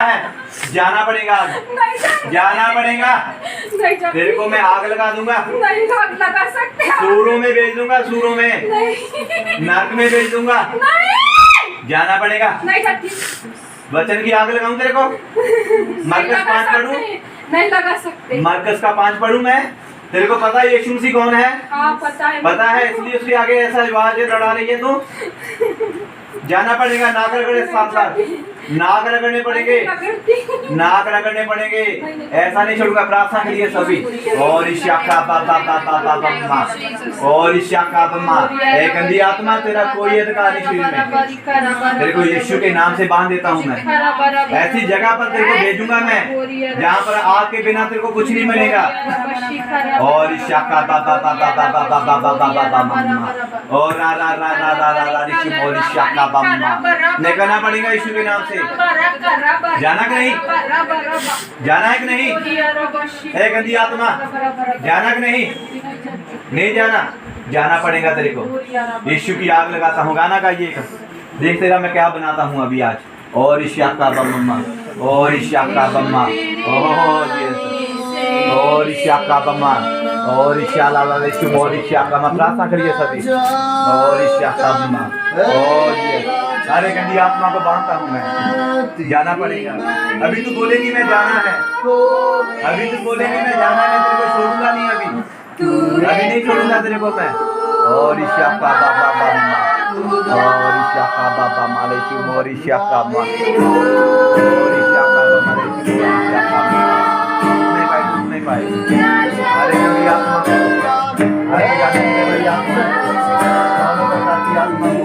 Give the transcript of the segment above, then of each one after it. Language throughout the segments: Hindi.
है, जाना पड़ेगा, जाना पड़ेगा। तेरे को मैं आग लगा दूंगा। नहीं लगा सकते। सूरों में भेज दूंगा, सूरों में, नर्क में भेज दूंगा। जाना पड़ेगा। वचन की आग लगाऊं तेरे को? मरकस 5 पढ़ूं? नहीं लगा सकते। मरकस का 5 पढ़ूं मैं? तेरे को पता है यीशु मसीह कौन है? हाँ पता है। पता है, इसलिए उसके आगे ऐसा आवाज लड़ा रही है तू। जाना पड़ेगा। नाक रगड़े 7 बार, नाक रगड़ने पड़ेंगे, नाक रगड़ने पड़ेंगे। ऐसा नहीं छोड़ूंगा। प्रार्थना के लिए सभी। और इशाका बाबा बाबा बाबा माँ, और इशाका बम्मा, एक गंदी आत्मा, तेरा कोई अधिकार नहीं शरीर में। तेरे को यीशु के नाम से बांध देता हूँ मैं। ऐसी जगह पर तेरे को भेजूंगा मैं जहाँ पर आग के बिना तेरे को कुछ नहीं मिलेगा। और इशाका बाबा बाबा बाबा बाबा बाबा बाबा, और रा रा रा रा रा रा रा ऋषि, और इशाका बम्मा निकलना पड़ेगा यीशु के नाम से। जाना कि नहीं? जाना है कि नहीं? है गंदी आत्मा, जाना कि नहीं? नहीं जाना? जाना पड़ेगा तेरे को। यीशु की आग लगाता हूँ। गाना गाइएगा। देख तेरा मैं क्या बनाता हूँ अभी आज। और इशाका बम्मा, और इशाका बम्मा, और इशाका बम्मा, और इशाला ला यीशु, और इशाका में प्रार्थना करिए सभी। और इशाका बम्मा, और ये अरे गंदी आत्मा को बांधता हूँ मैं। जाना पड़ेगा। अभी तू बोलेगी मैं जाना है, अभी तू बोलेगी मैं जाना है, तेरे को छोड़ूंगा नहीं। अभी नहीं छोड़ूंगा तेरे को मैं। और इशाका बाबा बाबा, और इशाका बाबा मालेशी, और इशाका मा, और इशाका बाबा मालेशी, इशाका नहीं पाए। अरे गंदी आत्मा, अरे गंदी आत्मा, आत्मा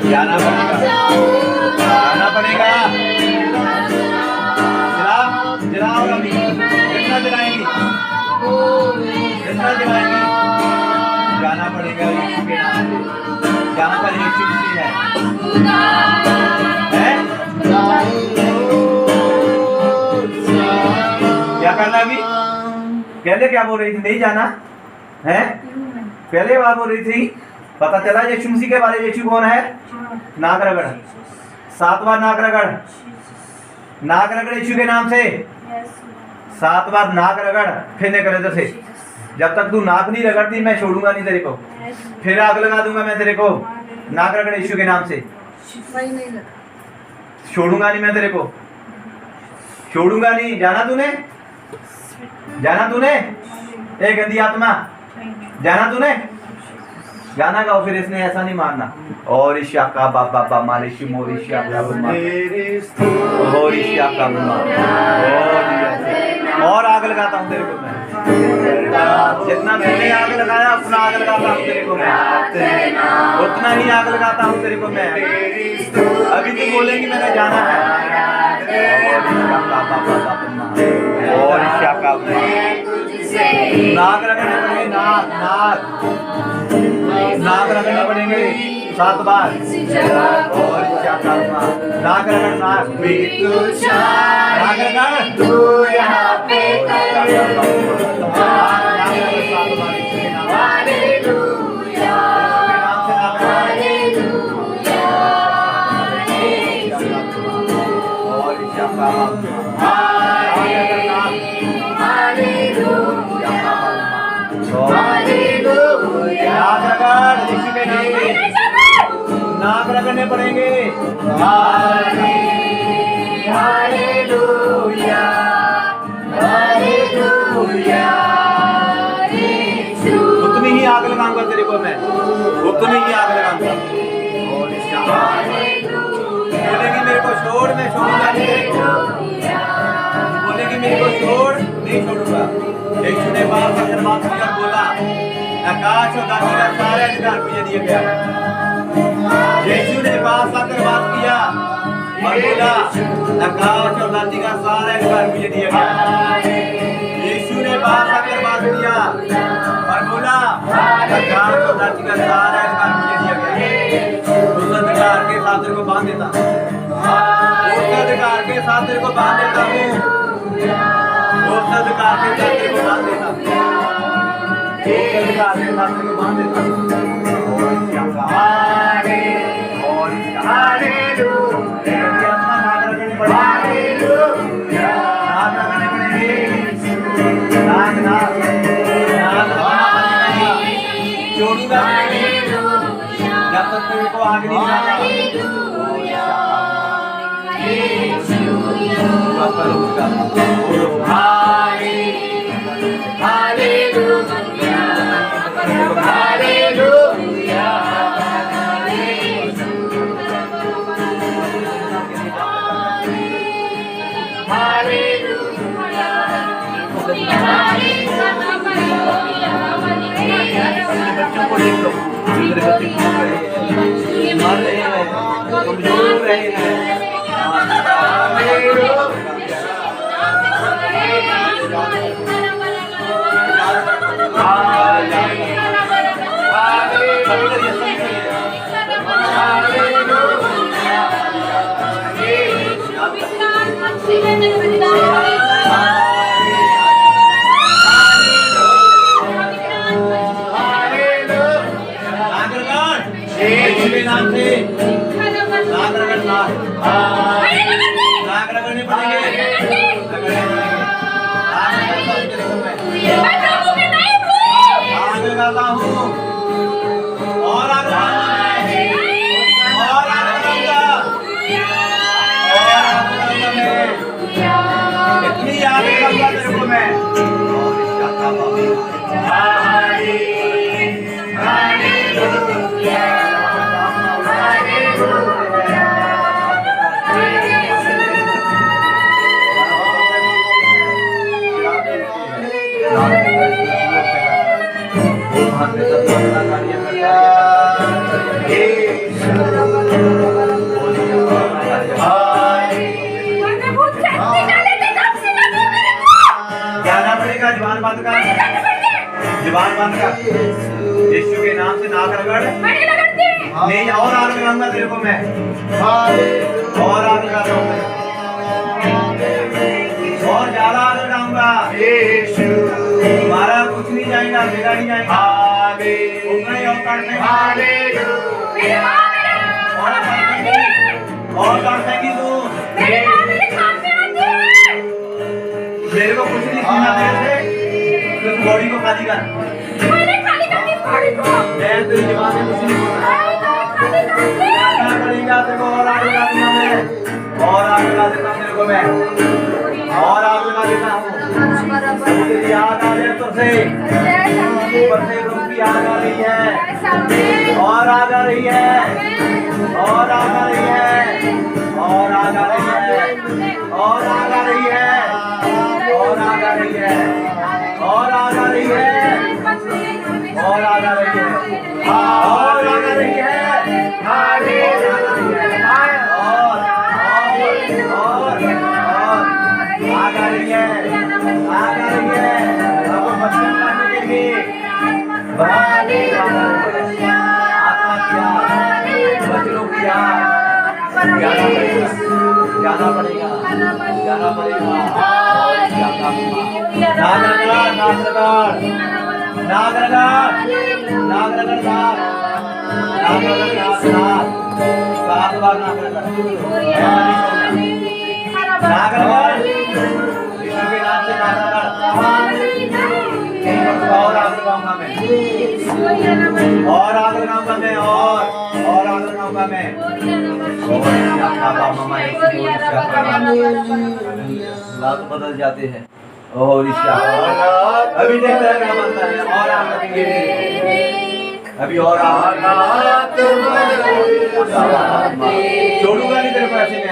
जाना पड़ेगा, जाना पड़ेगा। जलाओ अभी। कितना जलाएंगी? कितना जलाएंगी? जाना पड़ेगा यीशु के नाम से। जहाँ पर यीशु मसीह है? क्या करना अभी? पहले क्या बोल रही थी? नहीं जाना है? पहले बात बोल रही थी। पता चला यीशु मसीह के बारे में। यीशु कौन है? नाक रगड़, 7 बार नाक रगड़, नाक रगड़ यीशु के नाम से। 7 बार नाक रगड़, फिर निकले इधर से। जब तक तू नाक नहीं रगड़ती मैं छोड़ूंगा नहीं तेरे को। फिर आग लगा दूंगा मैं तेरे को। नाक रगड़ यीशु के नाम से। छोड़ूंगा नहीं मैं तेरे को, छोड़ूंगा नहीं। जाना तूने? जाना तूने? ए गंदी आत्मा, जाना तूने? गाना गाओ फिर। इसने ऐसा नहीं मारना। और इशाका बाबा बाबा मालिशी, मोर इशाका बम्मा, और इशाका बम्मा, और आग लगाता हूँ तेरे को मैं। जितना मैंने आग लगाया उतना आग लगाता हूँ तेरे को मैं, उतना ही आग लगाता हूँ तेरे को मैं। अभी तू बोलेंगी मैंने जाना है। और इशाका नाक रखने पड़ेंगे, नाक नाक नाक रखने पड़ेंगे 7 बार। और इशाका नाक रगड़, नाक नाक रगड़। तू यहाँ पे नाक रगड़ने पड़ेंगे। Hallelujah, hallelujah. उतनी ही आग लगाऊंगा तेरे को मैं, उतनी ही आग लगाऊंगा। बोलेगी मेरे को छोड़, मैं छोड़ूंगा नहीं तेरे को। बोलेगी मेरे को छोड़, नहीं छोड़ूंगा। यीशु ने बार बार बोला और दादी का सारे अधिकार मुझे दिए गया है। यीशु ने पास आकर बात किया और बोला नकाश और दादी का सारा अधिकार मुझे दिया गया है। यीशु ने पास आकर बात किया और बोला नकाश और दादी का सारा अधिकार मुझे दिया गया है। उस अधिकार के साथ तेरे को बांध देता हूँ, उस अधिकार के साथ तेरे को बांध देता हूँ, उस अधिकार के साथ तेरे को बांध देता हूँ, उस अधिकार के साथ तेरे को बांध देता हूँ। और इसका हालेलुया नाग रगड़ने पड़ेंगे, नाग रगड़ने पड़ेंगे, नाग नाग जोड़ूंगा जब तक तेरे को आगे नहीं मर रहे हैं, कमजोर रहे हैं। नाम से नाग रगड़ना, नाग रगड़ने पड़ेंगे, आग लगाता हूँ और आग और आग लगाऊंगा और आग लगाऊंगा मैं, इतनी आग लगाऊंगा तेरे को मैं। और इसका जुबान बंद कर, जुबान बंद कर। यीशु के नाम से नाक रगड़, नहीं और आग लगाऊंगा तेरे को मैं, और आग लगाता हूँ मैं, और ज्यादा आग लगाऊंगा। यीशु तुम्हारा कुछ नहीं जाएगा, मेरा नहीं जाएगा, उतना ही और काटेंगी और काटेंगी तू। मेरे को कुछ नहीं सुनना तेरे से, तो बॉडी को खाली कर। मैं तेरी जुबान से कुछ नहीं बोलना, क्या करेगा तेरे को और आगे लगा दूंगा मैं, और आगे लगा देता हूँ तेरे को मैं, और आगे लगा देता हूँ। तेरी याद आ रही है तुझसे, ऊपर से रूह की याद आ रही है, और आग आ रही है, और आग आ रही है, और आग आ रही है, और आग आ रही है, और आग आ रही है, और आग आ रही है, और आग आ रही है, और आग आ रही है, आग आ रही है, आग आ रही है। अब बच्चे पाने के लिए बच्चों की जाना पड़ेगा, जाना पड़ेगा। नाग रगड़, नाग रगड़, नाग रगड़, नाग रगड़, नाग रगड़, सात बार नाग रगड़, नाग रगड़, यीशु के नाम से नाग रगड़। और आग लगाऊंगा मैं, और आग लगाऊंगा मैं, और आग लगाऊंगा मैं। हालात बदल जाते हैं और अभी देखता है क्या बनता है, और आग लगेंगे अभी, और आग छोड़ूंगा नहीं तेरे पैसे में,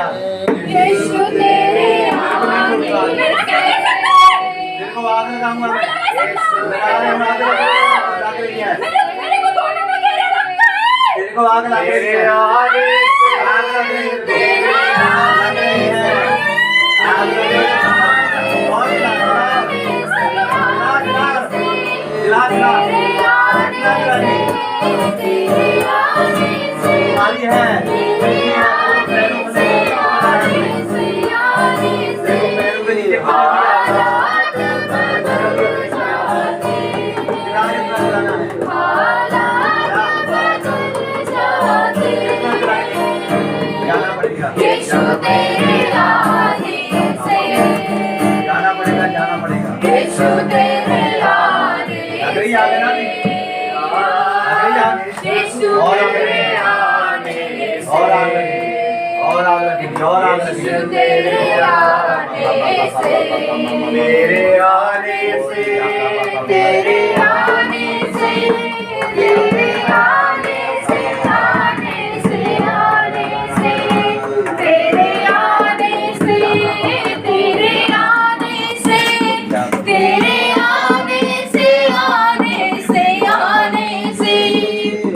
तेरे को आग लगाऊंगा मैं। को आग लग रही है, आग लग रही है, लग रही है, आग लग रही है। और खाली है, पैरों के नीचे जाना पड़ेगा, जाना पड़ेगा, जाना पड़ेगा। लग रही आग ना भी, लग रही आग, और आग लगेगी, और आग लगेगी, और आग लगेगी, और आग लगेगी। तेरे आने से, तेरे आने से, तेरे आने से, आने से, आने से, तेरे आने से, तेरे आने से, तेरे आने से, आने से, आने से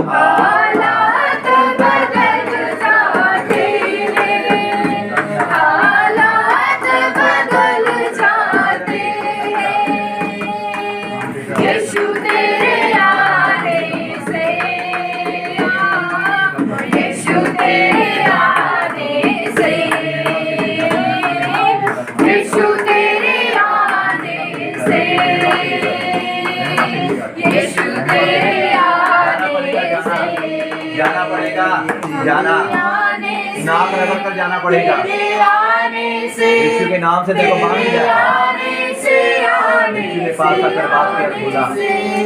हालात बदल जाते हैं, हालात बदल जाते हैं। यीशु तेरे आने से, यीशु तेरे आने से, यीशु तेरे आने से, यीशु तेरे आने से जाना पड़ेगा, जाना, नाक रगड़ कर जाना पड़ेगा। यीशु के नाम से तेरे को मांग लिया। यीशु ने पास आकर बात किया, बोला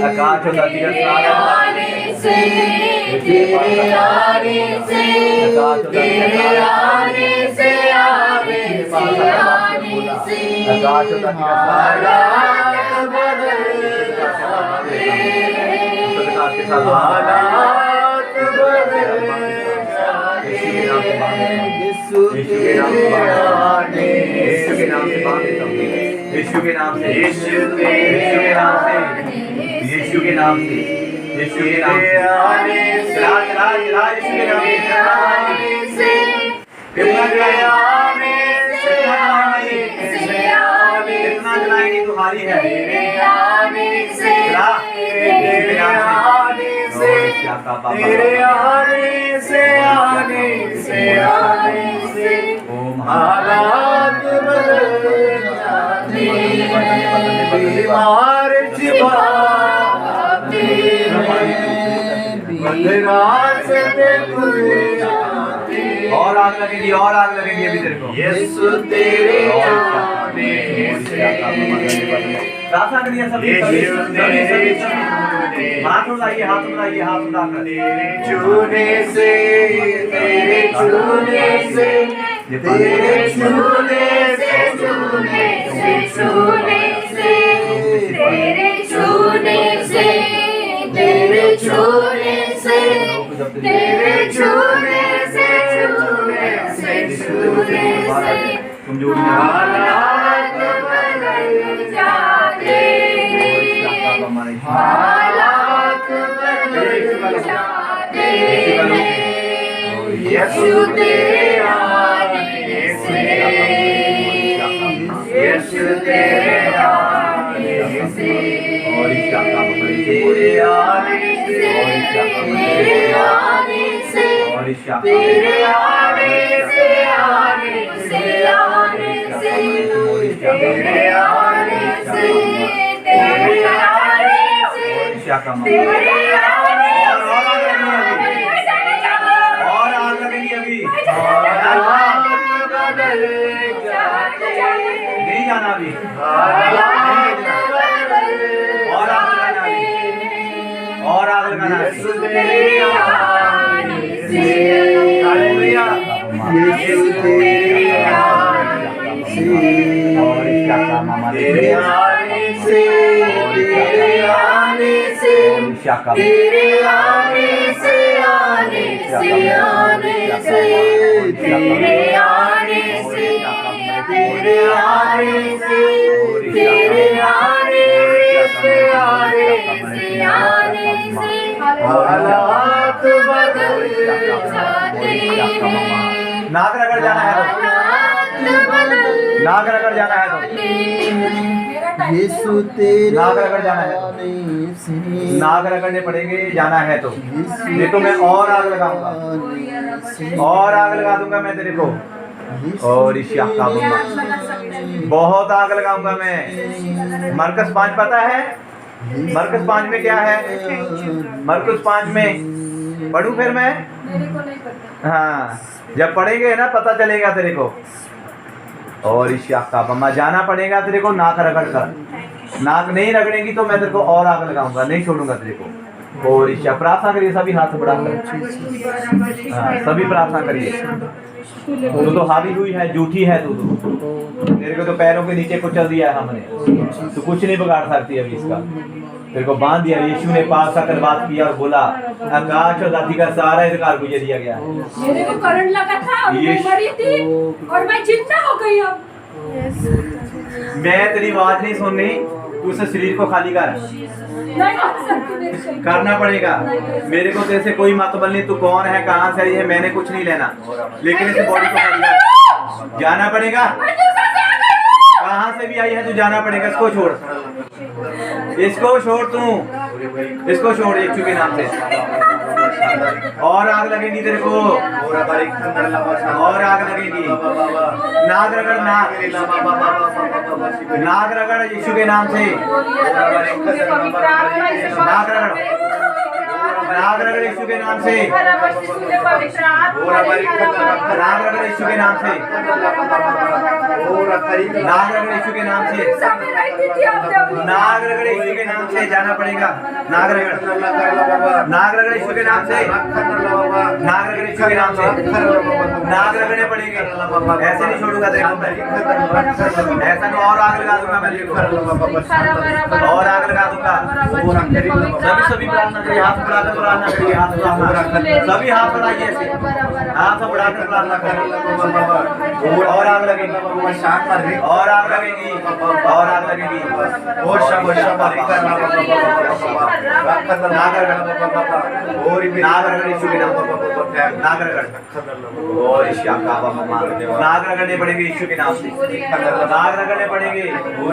आकाश और धरती का सारा यीशु ने पास आकर आकाश और धरती का बोला आकाश और धरती का सारा के साथ यीशु के नाम से, यीशु के नाम से मांग लेता हूँ, यीशु के नाम से, यीशु के नाम से, यीशु के नाम से, यीशु के नाम से, चला चला चला, यीशु के नाम से कितना चलाएंगे, कितना चलाएंगे, तुम्हारी है, चला यीशु के नाम से, तेरे आने से, आने से, आने से हालात बदल जाते हैं, बीमार चिबाते हैं, बदराज़ते खुल जाते हैं। और आग लगेगी, और आग लगेगी अभी तेरे को। यीशु तेरे आने से, प्रार्थना करिए सभी, हाथ उठाइए, हाथ उठाइए, हाथ उठाकर तेरे छूने से, तेरे छूने से, तेरे छूने से, छूने से, छूने से, तेरे छूने से, तेरे छूने से, तेरे छूने से, छूने से, छूने से हालात बदल जाते हैं, हालात बदल जाते हैं। यीशु तेरे आने से, यीशु तेरे आने से, तेरे आने से, तेरे आने से, तेरे आने से, आने से, आने से, तेरे आने से, तेरे आने से, तेरे आने और आग लगेगी अभी, नहीं जाना अभी, और आग लगाना, हालेलुया, तेरे आने से, तेरे आने से, तेरे आने से, आने से, आने से, तेरे आने से, तेरे आने से, तेरे आने से, आने से, आने से हालात बदल जाते हैं, नाक रगड़ जाना है तो, हालात बदल नाक रगड़ जाना है तो, जाते हैं। यीशु तेरे नाक रगड़ जाना है। आने से, नाक रगड़ने पड़ेंगे जाना है तो, नहीं तो मैं और आग लगाऊंगा, और आग लगा दूंगा मैं तेरे को। और इशिया का बहुत आग लगाऊंगा मैं। मरकस 5 पता है? मरकस 5 में क्या है? मरकस 5 में पढ़ूं फिर मैं? हाँ, जब पढ़ेंगे ना पता चलेगा तेरे को। और इशिया का बम्मा जाना पड़ेगा तेरे को नाक रगड़ कर। नाक नहीं रगड़ेगी तो मैं तेरे को और आग लगाऊंगा, नहीं छोड़ूंगा तेरे को। और इशिया प्रार्थना करिए, सभी हाथ बढ़ाकर। हाँ, सभी प्रार्थना करिए। तू तो हावी हुई है, झूठी है तू तो। तेरे को तो पैरों के नीचे कुचल दिया है हमने, तू कुछ नहीं बिगाड़ सकती अभी इसका। तेरे को बांध दिया। यीशु ने पाक साकर बात किया और बोला आकाश और धरती का सारा अधिकार मुझे दिया गया है। मेरे को करंट लगा था और मैं मरी थी और मैं जिंदा हो गई अब। मैं तेरी आवाज नहीं सुननी, तू उस शरीर को खाली कर। नहीं कर सकती मेरे से। करना पड़ेगा। मेरे को तेरे से कोई मतबल नहीं, तू कौन है, कहाँ से आई है, मैंने कुछ नहीं लेना, लेकिन इस बॉडी को खाली कर। जाना पड़ेगा। कहाँ से भी आई है तू जाना पड़ेगा। इसको छोड़, इसको छोड़, तू इसको छोड़ यीशु के नाम से। और आग लगेगी तेरे को, और आग लगेगी। नाग रगड़, नाग रगड़ यीशु के नाम से। नाग रगड़, नाग रगड़ यीशु के नाम से। नाग रगड़ यीशु के नाम से। नाग रगड़ यीशु के नाम से। नाग रगड़ यीशु के नाम से जाना पड़ेगा। नाग रगड़, नाग रगड़ यीशु के नाम से। नाग रगड़ यीशु के नाम से। नाग रगड़ने पड़ेंगे। ऐसे नहीं छोड़ूंगा तेरे को, ऐसा नहीं। और आग लगा दूंगा मैं तेरे को, और आग लगा दूंगा। सभी प्रार्थना करिए, हाथ बढ़ाकर प्रार्थना करिए, हाथ बढ़ाकर, सभी हाथ बढ़ाइए ऐसे, हाथ बढ़ाकर प्रार्थना करिए। और आग लगेगी, और आग लगेगी, और आग लगेगी। और नाग रगड़ यीशु के नाम से। नाग रगड़, और नाग रगड़ने पड़ेंगे यीशु के नाम से। नाग रगड़ने पड़ेंगे।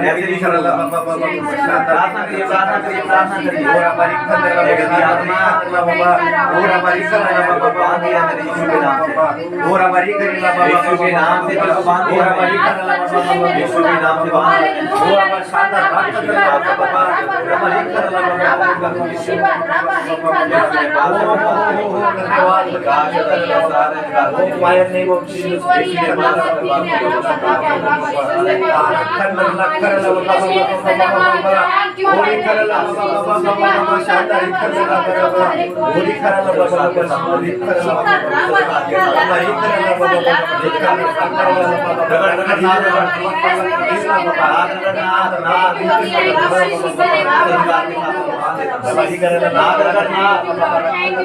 ऐसे नहीं छोड़ूंगा। प्रार्थना करिए, प्रार्थना करिए, प्रार्थना करिए। बांध दिया मैंने यीशु के नाम से। यीशु के नाम से तेरे को बांध दिया। यीशु के नाम से बांध।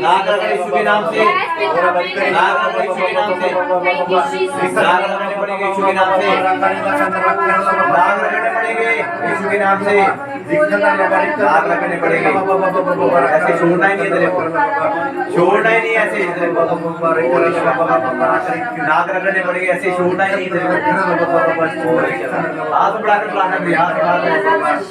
नाग रगड़ यीशु के नाम से। नाग रगड़ यीशु के नाम से। नाग रगड़ने पड़ेंगे यीशु के नाम से। नाग रगड़ने पड़ेंगे यीशु के नाम से। नाग रगड़ने पड़ेंगे। ऐसे छोड़ना ही नहीं तेरे को, छोड़ना ही नहीं ऐसे तेरे को। नाग रगड़ने पड़ेंगे, ऐसे छोड़ना ही नहीं तेरे को। हाथ बढ़ाकर प्रार्थना करिए, हाथ बढ़ाकर।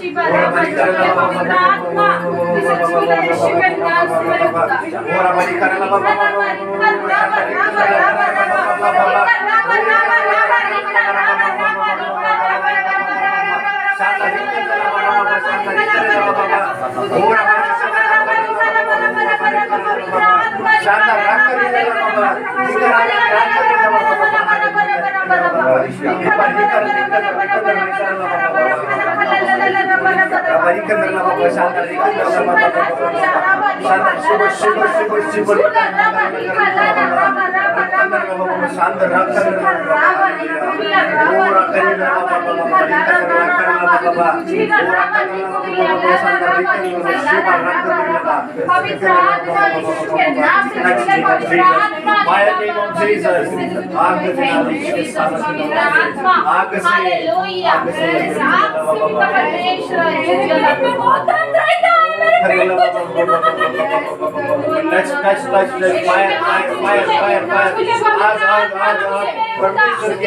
परमेश्वर की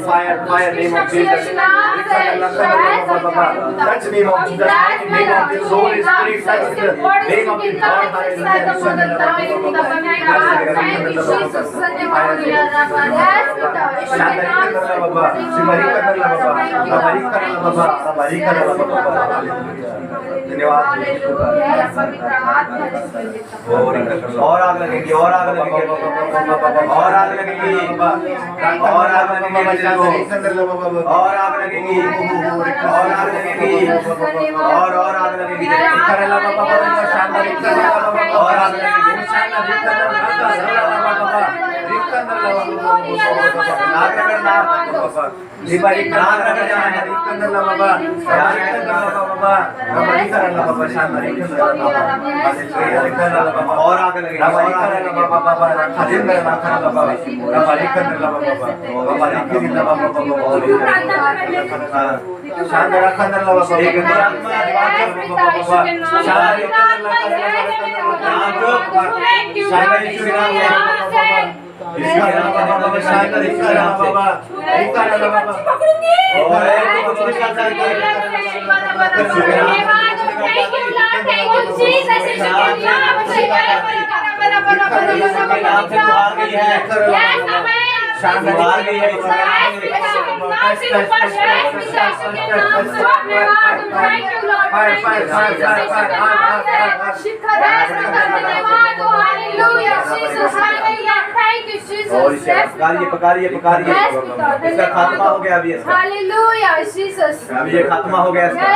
fire fire name of Jesus touch name of Jesus name of the Holy Spirit touch the name of the Lord और आग लगेगी और आग लगेगी और आग लगेगी और आग लगेगी और आग लगेगी और आग लगेगी और आग लगेगी और आग और आग लगेगी हार गई है पकारिए पकारिए इसका खात्मा हो गया अभी इसका अभी ये खात्मा हो गया इसका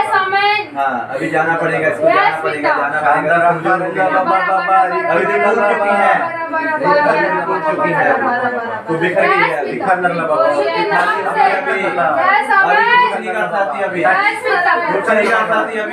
हाँ अभी जाना पड़ेगा इसको जाना पड़ेगा अभी तो टूट चुकी है तो बिखर गई है अभी कुछ नहीं कर सकती अभी कुछ नहीं कर सकती अभी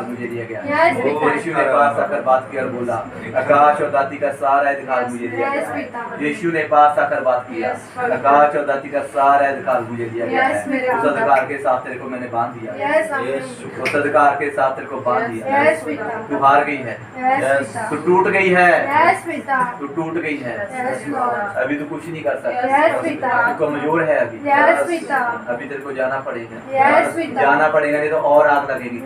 मुझे दिया गया यीशु ने पास आकर बात की और बोला आकाश और धरती का सारा अधिकार मुझे दिया गया यीशु ने पास आकर बात किया आकाश और धरती का सारा अधिकार मुझे दिया गया है उस अधिकार के साथ तेरे को मैंने बांध दिया उस अधिकार के साथ तेरे को बांध दिया तू हार गई है तू टूट गई है तू टूट गई है अभी तू कुछ नहीं कर सकता तू कमजोर है अभी तेरे को जाना पड़ेगा नहीं तो और आग लगेगी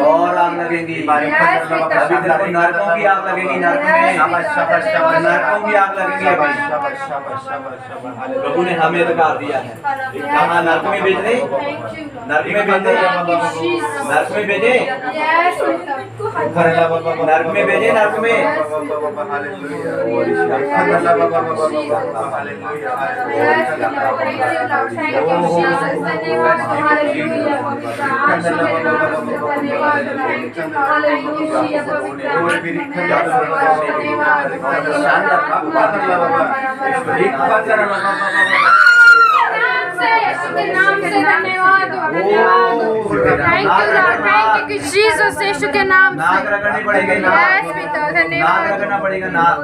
और आग लगेगी अभी तेरे को नरकों की आग लगेगी नरकों की आग लगेगी अभी प्रभु ने हमें अधिकार दिया है कहाँ नरक में भेज दे नरक में भेजे नरक में भेजे नरक में भेजे नरक में जीसस यीशु के नाम नाक रगड़नी पड़ेगी नाक रगड़ना पड़ेगा नाक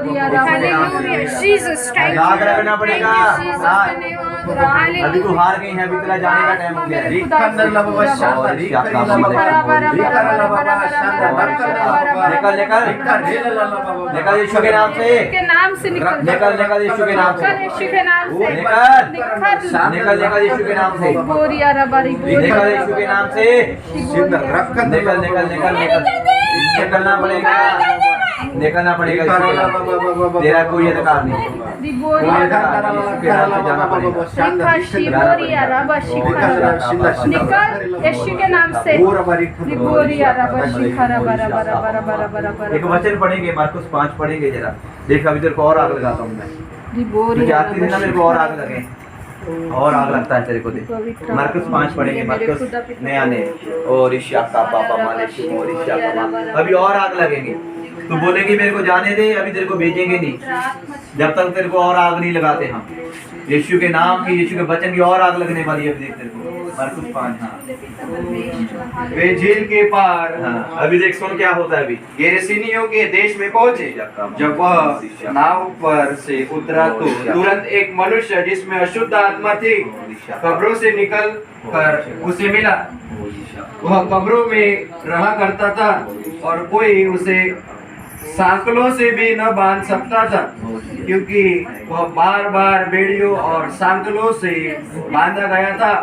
रगड़ना पड़ेगा अभी तू हार गई है अभी तेरा जाने का टाइम हो गया निकल निकल निकल यीशु के नाम से निकल निकल निकल यीशु के नाम से यीशु के नाम से निकल निकल निकल यीशु के नाम से, बोरिया रबारी निकल यीशु के नाम से, निकल निकल निकल निकल निकलना पड़ेगा, निकलना पड़ेगा यीशु के नाम से। तेरा कोई अधिकार नहीं, कोई अधिकार नहीं, यीशु के नाम से जाना पड़ेगा। बोरिया रबा शिखा निकल यीशु के नाम से, बोरिया रबा शिखा रबा रबा रबा रबा रबा रबा। एक वचन पढ़ेंगे, मार्कुस 5 पढ़ेंगे जरा। देख अभी तेरे को और आग लगाता हूँ मैं, तू जाती थी ना मेरे को और आग लगे, और आग लगता है तेरे को। देख मार्कुस 5 पढ़ेंगे, मार्कुस नया ने और ईशा का पापा मालिक और ईशा का, अभी और आग लगेंगे। तू बोलेगी मेरे को जाने दे, अभी तेरे को भेजेंगे नहीं जब तक तेरे को और आग नहीं लगाते हम। यीशु के नाम की, यीशु के वचन की और आग लगने वाली है। देख तेरे को मार्कुस 5। हाँ वे झील के पार, हाँ अभी देख सुन क्या होता है। अभी गेरसेनियों के देश में पहुंचे। जब वह नाव पर से उतरा तो तुरंत एक मनुष्य जिसमें अशुद्ध आत्मा थी कब्रों से निकल कर उसे मिला। वह कब्रों में रहा करता था और कोई उसे सांकलों से भी न बांध सकता था, क्योंकि वह बार बार बेड़ियों और सांकलों से बांधा गया था।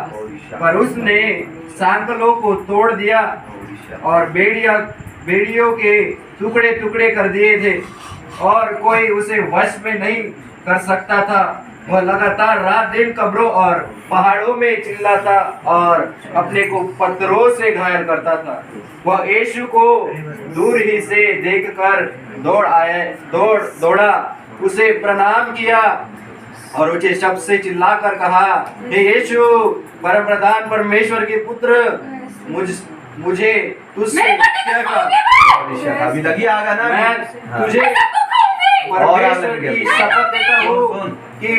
पर उसने सांकलों को तोड़ दिया और बेड़ियों के टुकड़े टुकड़े कर दिए थे और कोई उसे वश में नहीं कर सकता था। वह लगातार रात दिन कब्रों और पहाड़ों में चिल्लाता और अपने को पत्थरों से घायल करता था। वह यीशु को दूर ही से देखकर दौड़ा, उसे प्रणाम किया और ऊंचे शब्द से चिल्लाकर कहा, हे यीशु, परमप्रधान परमेश्वर के पुत्र, मुझे तुझसे क्या कहा? अभी लगी आगा ना, मैं तुझे परमेश्वर की शपथ देता हूँ कि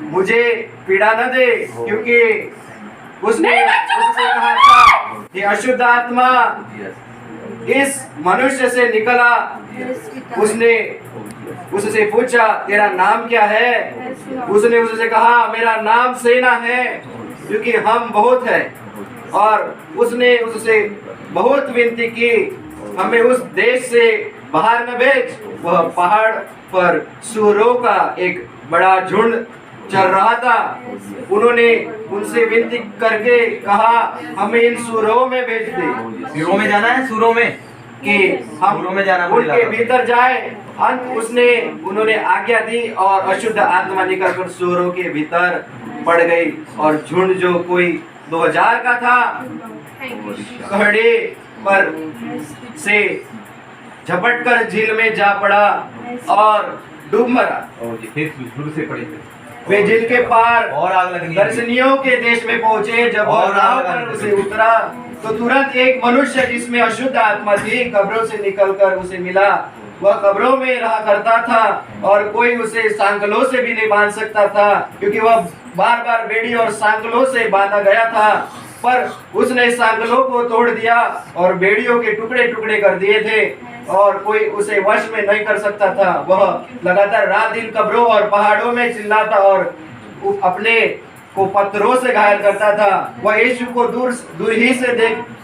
मुझे पीड़ा न दे, क्योंकि उसने उससे कहा था कि अशुद्ध आत्मा इस मनुष्य से निकला। उसने उससे पूछा, तेरा नाम क्या है? उसने उससे कहा, मेरा नाम सेना है, क्योंकि हम बहुत है। और उसने उससे बहुत विनती की, हमें उस देश से बाहर न भेज। वह पहाड़ पर सूअरों का एक बड़ा झुंड चल रहा था। उन्होंने उनसे विनती करके कहा, हमें इन सूअरों में भेज दे। सूरों में जाना है, सूरों में कि हम सूरों में जाना उनके भीतर जाए। अंत उन्होंने आज्ञा दी और अशुद्ध आत्मा निकलकर सूअरों के भीतर पड़ गई और झुंड जो कोई 2000 का था कहड़े पर से झपटकर झील में जा पड़ा और डूब मरा। वे झील के पार और आग लगनी, दर्शनियों के देश में पहुंचे। जब और नाव पर उसे उतरा तो तुरंत एक मनुष्य जिसमें अशुद्ध आत्मा थी कब्रों से निकलकर उसे मिला। वह कब्रों में रहा करता था और कोई उसे सांकलों से भी नहीं बांध सकता था, क्योंकि वह बार बार बेड़ी और सांकलों से बांधा गया था। पर उसने सांकलों को तोड़ दिया और बेड़ियों के टुकड़े टुकड़े कर दिए थे और कोई उसे वश में नहीं कर सकता था। वह लगातार रात दिन कब्रों और पहाड़ों में चिल्लाता और अपने को पत्थरों से घायल करता था। वह यीशु को दूर ही से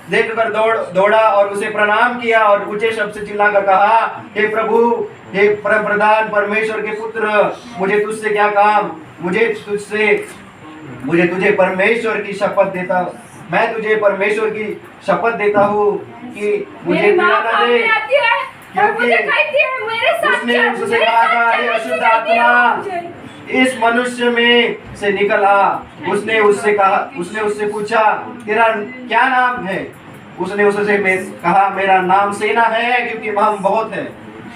देखकर दौड़ा और उसे प्रणाम किया और ऊंचे शब्द से चिल्लाकर कहा, हे प्रभु, हे परमप्रधान परमेश्वर के पुत्र, मुझे तुझसे क्या काम? मुझे तुझे परमेश्वर की शपथ देता, मैं तुझे परमेश्वर की शपथ देता हूँ कि मुझे पीड़ा न दे, क्योंकि उसने उससे कहा था, हे अशुद्ध आत्मा इस मनुष्य में से निकल आ। उसने उससे पूछा, तेरा क्या नाम है? उसने उससे कहा, मेरा नाम सेना है, क्योंकि हम बहुत हैं।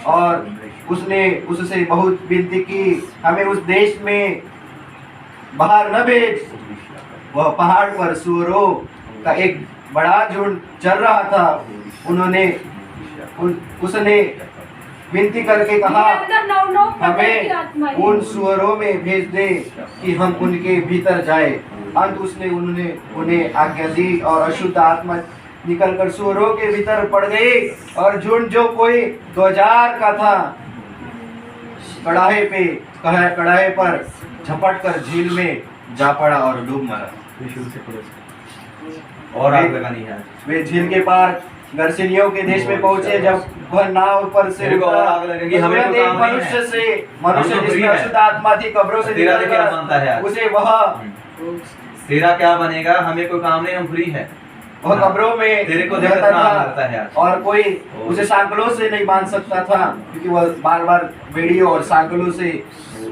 और उसने उससे बहुत विनती की, हमें उस देश में बाहर न भेज। वह पहाड़ पर सूअरों का एक बड़ा झुंड चल रहा था। उसने विनती करके कहा, हमें उन सूअरों में भेज दे कि हम उनके भीतर जाए। अंत उन्हें आज्ञा दी और अशुद्ध आत्मा निकलकर सूअरों के भीतर पड़ गई और झुंड जो कोई 2000 का था कड़ाहे पर झपट कर झील में जा पड़ा और डूब मरा। और आग लगानी है। वे झील के पार गर्सिनियों के देश में पहुंचे। जब वह नाव पर से आग लगेगी, हमें तो मनुष्य जिसमें अशुद्ध आत्मा थी कब्रों से निकलकर उसे वह तेरा क्या बनेगा, हमें कोई काम नहीं, हम फ्री है। वह कब्रों में तेरे को रहता देखना लगता है था और कोई उसे सांकलों से नहीं बांध सकता था, क्योंकि वह बार बार बेड़ियों और सांकलों से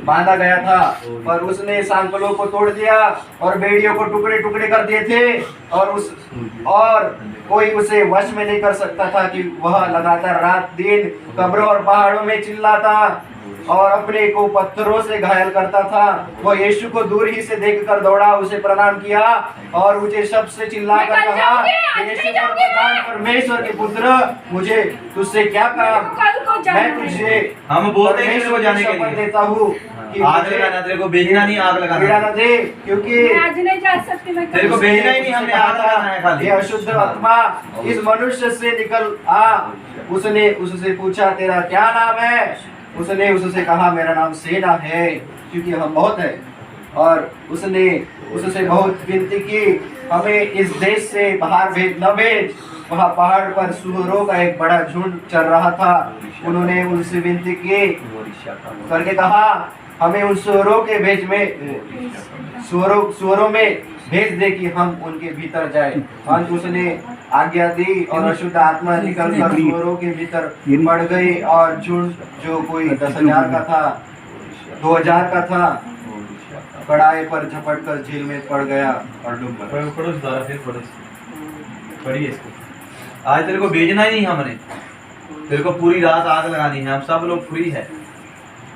बांधा गया था। पर उसने सांकलों को तोड़ दिया और बेड़ियों को टुकड़े टुकड़े कर दिए थे, और कोई उसे वश में नहीं कर सकता था कि वह लगातार रात दिन कब्रों और पहाड़ों में चिल्लाता और अपने को पत्थरों से घायल करता था। वह यीशु को दूर ही से देखकर दौड़ा, उसे प्रणाम किया और मुझे शब्द से चिल्लाकर मैं कल कहा, जाऊंगी, आज यीशु नहीं जाऊंगी प्रधान मैं। परमेश्वर के पुत्र, मुझे तुझसे क्या काम, कल को जाना मैं है। तुझे हम बोलते हैं परमेश्वर इसको जाने की के शपथ लिए। देता हूँ कि आग मुझे लगाना, तेरे को भेजना नहीं, आग पीड़ा लगाना। न दे, क्योंकि मैं आज नहीं जा सकती, मैं तेरे को कल भेजना ही नहीं, हमने आग लगाना है खाली। ये अशुद्ध आत्मा इस मनुष्य से निकल आ। उसने उससे पूछा, तेरा क्या नाम है? उसने उससे कहा, मेरा नाम सेना है, क्योंकि हम बहुत है। और उसने उससे बहुत विनती की, हमें इस देश से बाहर न भेज। वहाँ पहाड़ पर सूअरों का एक बड़ा झुंड चल रहा था। उन्होंने उनसे विनती की करके कहा, हमें उन सूअरों के सूअरों में भेज दे कि हम उनके भीतर जाए। अंत उसने आज्ञा दी और अशुद्ध आत्मा निकलकर सूअरों के भीतर पड़ गई, और झुंड जो कोई 10,000 का था, 2,000 का था, कड़ाए पर झपट कर झील में पड़ गया और डूब गया। पढ़िए इसको। आज तेरे को भेजना ही नहीं हमने, तेरे को पूरी रात आग लगानी है। हम सब लोग फ्री है,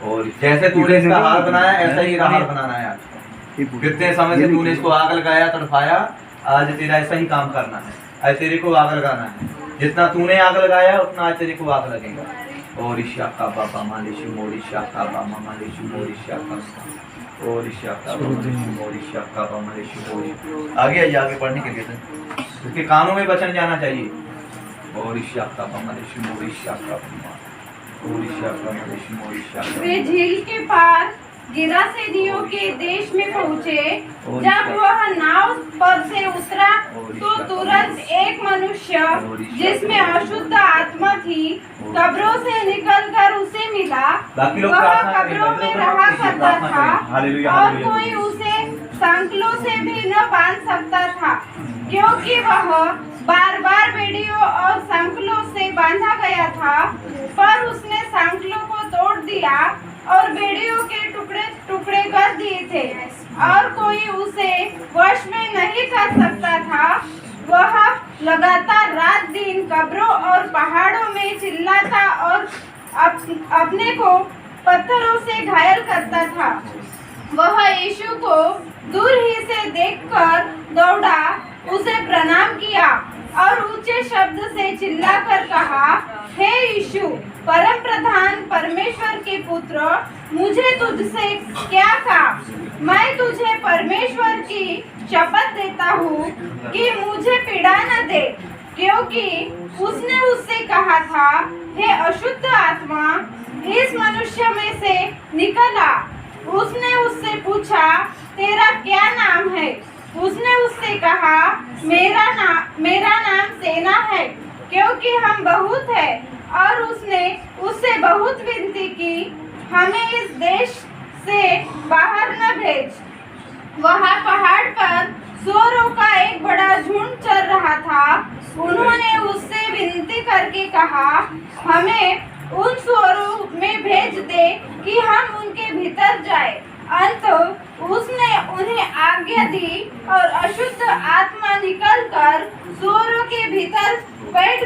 और जैसे तूने इसका हार बनाया ऐसा ही हार बनाना है। आज कितने समय से तूने इसको आग लगाया, तड़पाया, आज तेरा ऐसा ही काम करना है। आज तेरे को आग लगाना है, जितना तूने आग लगाया उतना आज तेरे को आग लगेगा। और ईशा का बाबा मालिशु मोरिशा का बाबा मालिशु मोरिशा का और ईशा का मोरिशा का बाबा मालिशु मोरिशा। आगे आइए, आगे पढ़ने के लिए उसके कानों में वचन जाना चाहिए। और ईशा का बाबा मालिशु मोरिशा का और ईशा का मालिशु मोरिशा का। वे झील के पार गिरासेनियों के देश में पहुँचे। जब वह नाव पर से उतरा तो तुरंत एक मनुष्य जिसमें अशुद्ध आत्मा थी कब्रों से निकलकर उसे मिला। वह कब्रों में रहा करता था और कोई उसे सांकलों से भी न बांध सकता था, क्योंकि वह बार बार बेड़ियों और सांकलों से बांधा गया था। पर उसने सांकलों को तोड़ दिया और बेड़ियों के टुकड़े टुकड़े कर दिए थे, और कोई उसे वश में नहीं कर सकता था। वह लगातार रात दिन कब्रों और पहाड़ों में चिल्लाता और अपने को पत्थरों से घायल करता था। वह यीशु को दूर ही से देखकर दौड़ा, उसे प्रणाम किया और ऊंचे शब्द से चिल्लाकर कहा, हे यीशु, परम प्रधान परमेश्वर के पुत्र, मुझे तुझसे क्या काम? मैं तुझे परमेश्वर की शपथ देता हूँ कि मुझे पीड़ा न दे, क्योंकि उसने उससे कहा था, हे अशुद्ध आत्मा, इस मनुष्य में से निकल आ। उसने उससे पूछा, तेरा क्या नाम है? उसने उससे कहा, मेरा नाम सेना है, क्योंकि हम बहुत है। और उसने उससे बहुत विनती की, हमें इस देश से बाहर न भेज। वहाँ पहाड़ पर सूअरों का एक बड़ा झुंड चल रहा था। उन्होंने उससे विनती करके कहा, हमें उन सूअरों में भेज दे कि हम उनके भीतर जाए। अंत उसने उन्हें आज्ञा दी और अशुद्ध आत्मा निकलकर सूअरों के भीतर बैठ